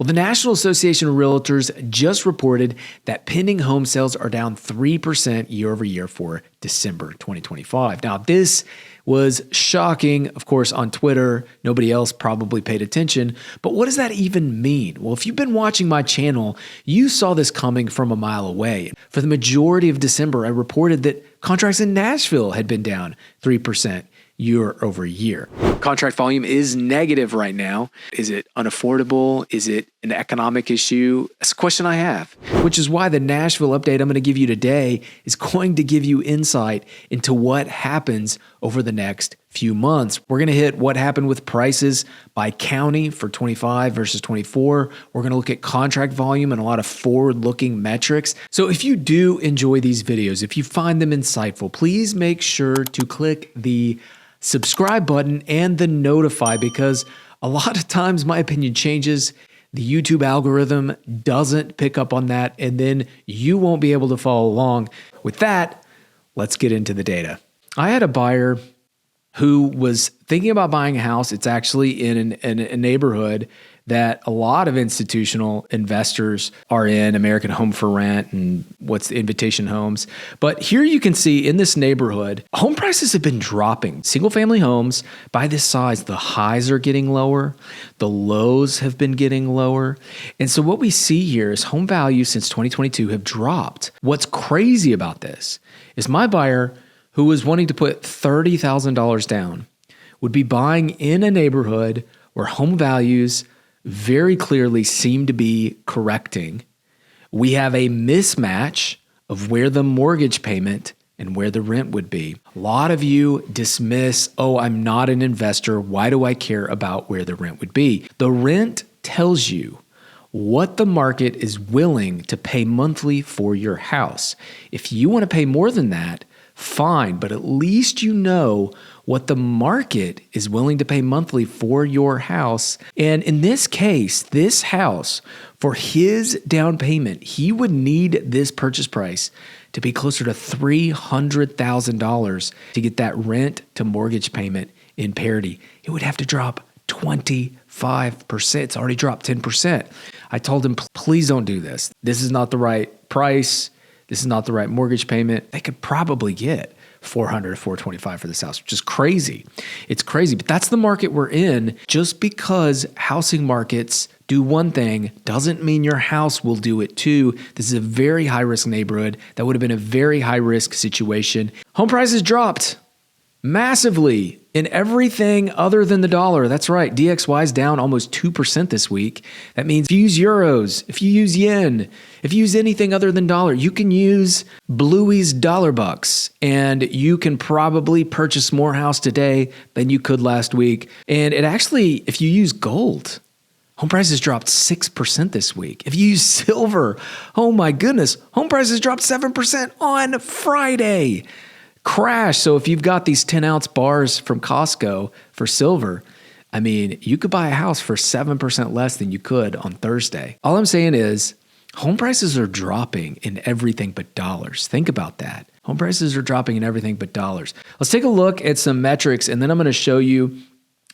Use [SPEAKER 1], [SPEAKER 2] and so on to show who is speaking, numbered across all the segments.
[SPEAKER 1] Well, the National Association of Realtors just reported that pending home sales are down 3% year over year for December 2025. Now, this was shocking, of course, on Twitter. Nobody else probably paid attention. But what does that even mean? Well, if you've been watching my channel, you saw this coming from a mile away. For the majority of December, I reported that contracts in Nashville had been down 3% year over year. Contract volume is negative right now. Is it unaffordable? Is it an economic issue? That's a question I have, which is why the Nashville update I'm going to give you today is going to give you insight into what happens over the next few months. We're going to hit what happened with prices by county for 25 versus 24. We're going to look at contract volume and a lot of forward-looking metrics. So if you do enjoy these videos, if you find them insightful, please make sure to click the subscribe button and the notify, because a lot of times my opinion changes. The YouTube algorithm doesn't pick up on that, and then you won't be able to follow along. With that, let's get into the data. I had a buyer who was thinking about buying a house. It's actually in a neighborhood that a lot of institutional investors are in, American Home for Rent and what's the Invitation Homes. But here you can see in this neighborhood, home prices have been dropping. Single family homes by this size, the highs are getting lower, the lows have been getting lower. And so what we see here is home values since 2022 have dropped. What's crazy about this is my buyer, who was wanting to put $30,000 down, would be buying in a neighborhood where home values very clearly seem to be correcting. We have a mismatch of where the mortgage payment and where the rent would be. A lot of you dismiss, oh, I'm not an investor. Why do I care about where the rent would be? The rent tells you what the market is willing to pay monthly for your house. If you want to pay more than that, fine, but at least you know what the market is willing to pay monthly for your house. And in this case, this house, for his down payment, he would need this purchase price to be closer to $300,000 to get that rent to mortgage payment in parity. It would have to drop 25%. It's already dropped 10%. I told him, please don't do this. This is not the right price. This is not the right mortgage payment. They could probably get $400 to $425 for this house, which is crazy. It's crazy, but that's the market we're in. Just because housing markets do one thing doesn't mean your house will do it too. This is a very high-risk neighborhood. That would have been a very high-risk situation. Home prices dropped massively in everything other than the dollar. That's right. DXY is down almost 2% this week. That means if you use euros, if you use yen, if you use anything other than dollar, you can use Bluey's dollar bucks, and you can probably purchase more house today than you could last week. And it actually, if you use gold, home prices dropped 6% this week. If you use silver, oh my goodness, home prices dropped 7% on Friday. Crash. So if you've got these 10-ounce bars from Costco for silver, I mean, you could buy a house for 7% less than you could on Thursday. All I'm saying is home prices are dropping in everything but dollars. Think about that. Home prices are dropping in everything but dollars. Let's take a look at some metrics, and then I'm going to show you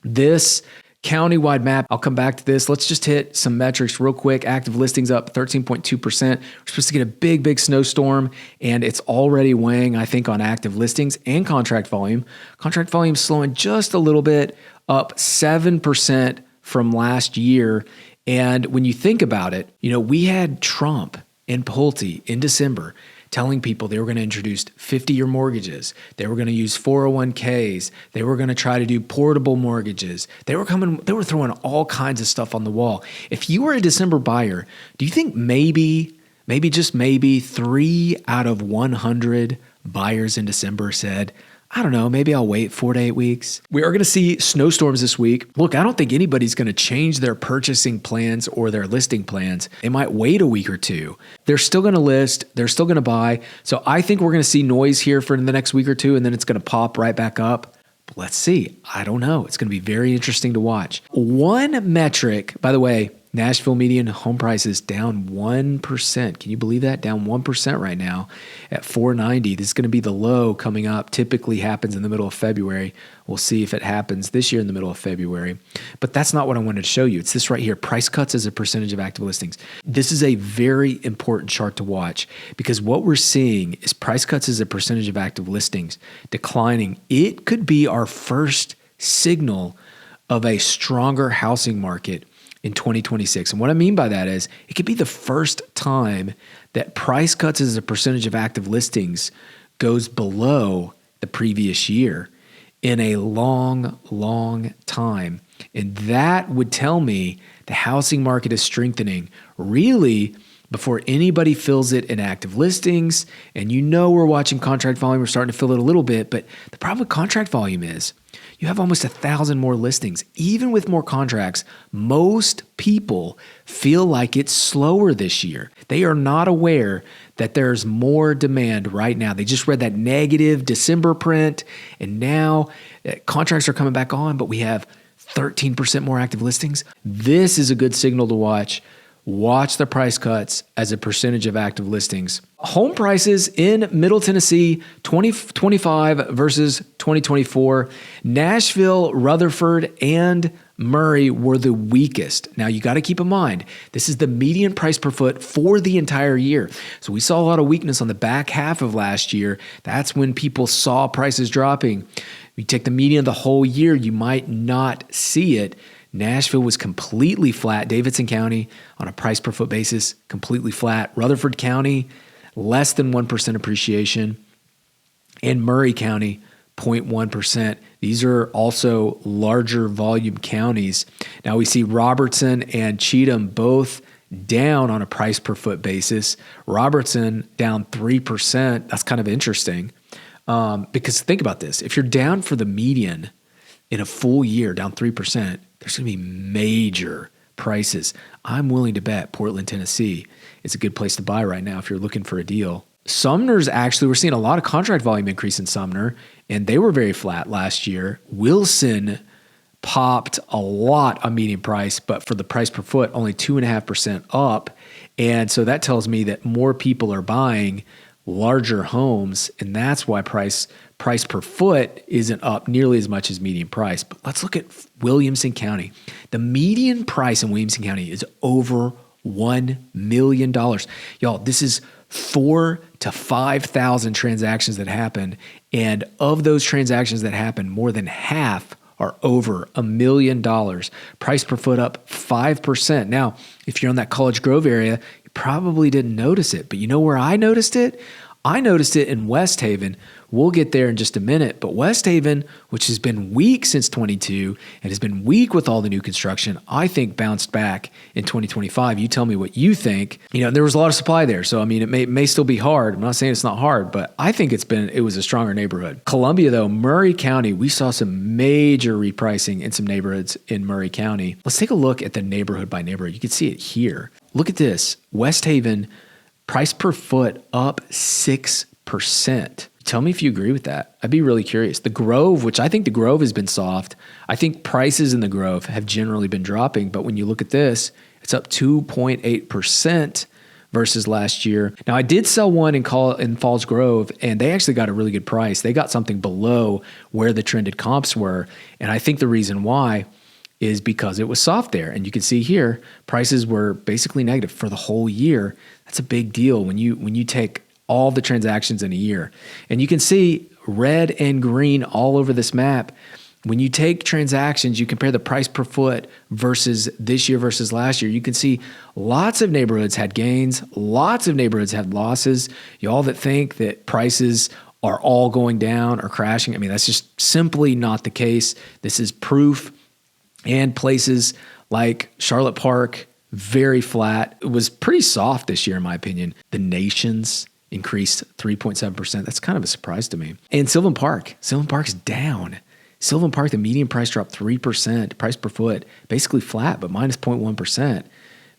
[SPEAKER 1] this countywide map. I'll come back to this. Let's just hit some metrics real quick. Active listings up 13.2%. We're supposed to get a big snowstorm, and it's already weighing, I think, on active listings and contract volume. Contract volume slowing just a little bit, up 7% from last year. And when you think about it, you know, we had Trump and Pulte in December telling people they were going to introduce 50-year mortgages. They were going to use 401ks. They were going to try to do portable mortgages. They were throwing all kinds of stuff on the wall. If you were a December buyer, do you think maybe just maybe 3 out of 100 buyers in December said, I don't know, maybe I'll wait 4 to 8 weeks? We are going to see snowstorms this week. Look, I don't think anybody's going to change their purchasing plans or their listing plans. They might wait a week or two. They're still going to list. They're still going to buy. So I think we're going to see noise here for the next week or two, and then it's going to pop right back up. But let's see. I don't know. It's going to be very interesting to watch. One metric, by the way, Nashville median home prices down 1%. Can you believe that? Down 1% right now at 490. This is going to be the low coming up. Typically happens in the middle of February. We'll see if it happens this year in the middle of February. But that's not what I wanted to show you. It's this right here, price cuts as a percentage of active listings. This is a very important chart to watch because what we're seeing is price cuts as a percentage of active listings declining. It could be our first signal of a stronger housing market in 2026. And what I mean by that is it could be the first time that price cuts as a percentage of active listings goes below the previous year in a long, long time. And that would tell me the housing market is strengthening really before anybody feels it in active listings. And we're watching contract volume. We're starting to feel it a little bit. But the problem with contract volume is you have almost 1,000 more listings. Even with more contracts, most people feel like it's slower this year. They are not aware that there's more demand right now. They just read that negative December print, and now contracts are coming back on, but we have 13% more active listings. This is a good signal to watch. Watch the price cuts as a percentage of active listings. Home prices in Middle Tennessee, 2025 versus 2024. Nashville, Rutherford, and Murray were the weakest. Now, you got to keep in mind, this is the median price per foot for the entire year. So we saw a lot of weakness on the back half of last year. That's when people saw prices dropping. If you take the median the whole year, you might not see it. Nashville was completely flat. Davidson County, on a price per foot basis, completely flat. Rutherford County, less than 1% appreciation. And Murray County, 0.1%. These are also larger volume counties. Now we see Robertson and Cheatham both down on a price per foot basis. Robertson down 3%. That's kind of interesting because think about this. If you're down for the median in a full year, down 3%, there's going to be major prices. I'm willing to bet Portland, Tennessee is a good place to buy right now if you're looking for a deal. Sumner's actually, we're seeing a lot of contract volume increase in Sumner, and they were very flat last year. Wilson popped a lot on median price, but for the price per foot, only 2.5% up. And so that tells me that more people are buying larger homes, and that's why price per foot isn't up nearly as much as median price. But let's look at Williamson County. The median price in Williamson County is over $1 million. Y'all, this is 4,000 to 5,000 transactions that happen. And of those transactions that happen, more than half are over $1 million. Price per foot up 5%. Now, if you're in that College Grove area, you probably didn't notice it. But you know where I noticed it? I noticed it in West Haven. We'll get there in just a minute. But West Haven, which has been weak since 22 and has been weak with all the new construction, I think bounced back in 2025. You tell me what you think. There was a lot of supply there. So, it may still be hard. I'm not saying it's not hard, but I think it was a stronger neighborhood. Columbia, though, Murray County, we saw some major repricing in some neighborhoods in Murray County. Let's take a look at the neighborhood by neighborhood. You can see it here. Look at this. West Haven, price per foot up 6%. Tell me if you agree with that. I'd be really curious. The Grove, which I think the Grove has been soft. I think prices in the Grove have generally been dropping. But when you look at this, it's up 2.8% versus last year. Now, I did sell one in Falls Grove, and they actually got a really good price. They got something below where the trended comps were. And I think the reason why is because it was soft there. And you can see here, prices were basically negative for the whole year. That's a big deal when you take all the transactions in a year. And you can see red and green all over this map. When you take transactions, you compare the price per foot versus this year versus last year, you can see lots of neighborhoods had gains, lots of neighborhoods had losses. Y'all that think that prices are all going down or crashing, that's just simply not the case. This is proof. And places like Charlotte Park, very flat. It was pretty soft this year, in my opinion. The Nations increased 3.7%. That's kind of a surprise to me. And Sylvan Park's down. Sylvan Park, the median price dropped 3%. Price per foot, basically flat, but minus 0.1%.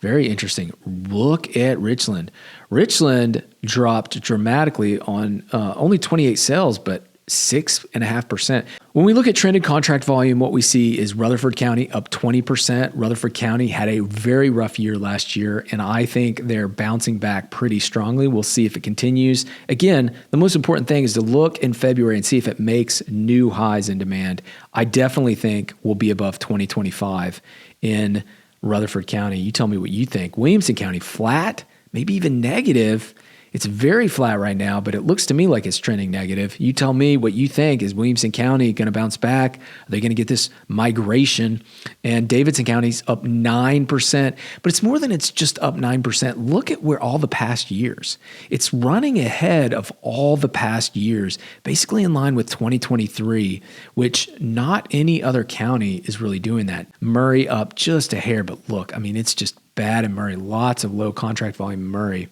[SPEAKER 1] Very interesting. Look at Richland. Richland dropped dramatically on only 28 sales, but 6.5%. When we look at trended contract volume, what we see is Rutherford County up 20%. Rutherford County had a very rough year last year, and I think they're bouncing back pretty strongly. We'll see if it continues. Again, the most important thing is to look in February and see if it makes new highs in demand. I definitely think we'll be above 2025 in Rutherford County. You tell me what you think. Williamson County, flat, maybe even negative. It's very flat right now, but it looks to me like it's trending negative. You tell me what you think. Is Williamson County going to bounce back? Are they going to get this migration? And Davidson County's up 9%, but it's more than it's just up 9%. Look at where all the past years. It's running ahead of all the past years, basically in line with 2023, which not any other county is really doing that. Murray up just a hair, but look, I mean, it's just bad in Murray. Lots of low contract volume in Murray.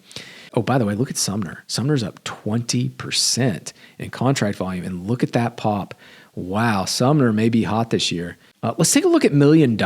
[SPEAKER 1] Oh, by the way, look at Sumner. Sumner's up 20% in contract volume, and look at that pop. Wow, Sumner may be hot this year. Let's take a look at $1 million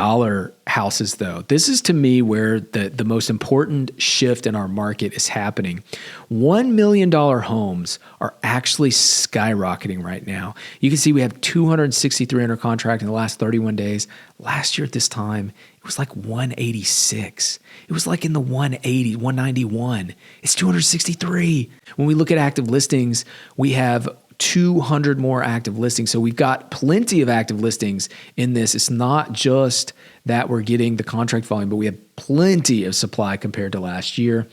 [SPEAKER 1] houses, though. This is, to me, where the most important shift in our market is happening. $1 million homes are actually skyrocketing right now. You can see we have 263 under contract in the last 31 days. Last year at this time, it was like 186. It was like in the 180, 191. It's 263. When we look at active listings, we have 200 more active listings. So we've got plenty of active listings in this. It's not just that we're getting the contract volume, but we have plenty of supply compared to last year.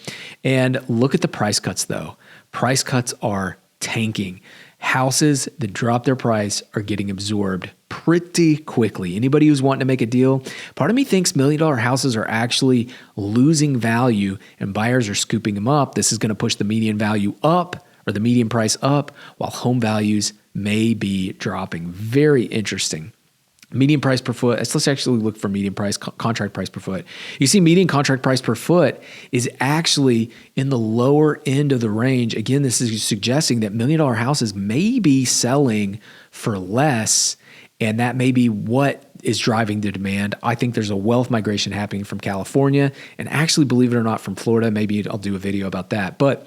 [SPEAKER 1] And look at the price cuts, though. Price cuts are tanking. Houses that drop their price are getting absorbed pretty quickly. Anybody who's wanting to make a deal, part of me thinks $1 million houses are actually losing value and buyers are scooping them up. This is going to push the median value up, or the median price up, while home values may be dropping. Very interesting. Median price per foot. Let's actually look for median price, contract price per foot. You see median contract price per foot is actually in the lower end of the range. Again, this is suggesting that $1 million houses may be selling for less, and that may be what is driving the demand. I think there's a wealth migration happening from California, and actually, believe it or not, from Florida. Maybe I'll do a video about that. But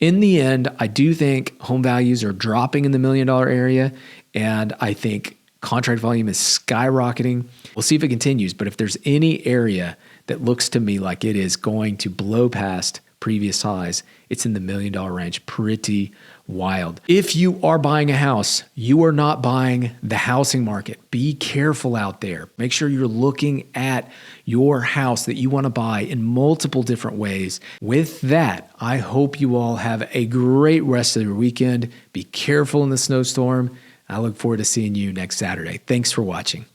[SPEAKER 1] in the end, I do think home values are dropping in the $1 million area, and I think contract volume is skyrocketing. We'll see if it continues, but if there's any area that looks to me like it is going to blow past previous highs, it's in the $1 million range. Pretty wild. If you are buying a house, you are not buying the housing market. Be careful out there. Make sure you're looking at your house that you want to buy in multiple different ways. With that, I hope you all have a great rest of your weekend. Be careful in the snowstorm. I look forward to seeing you next Saturday. Thanks for watching.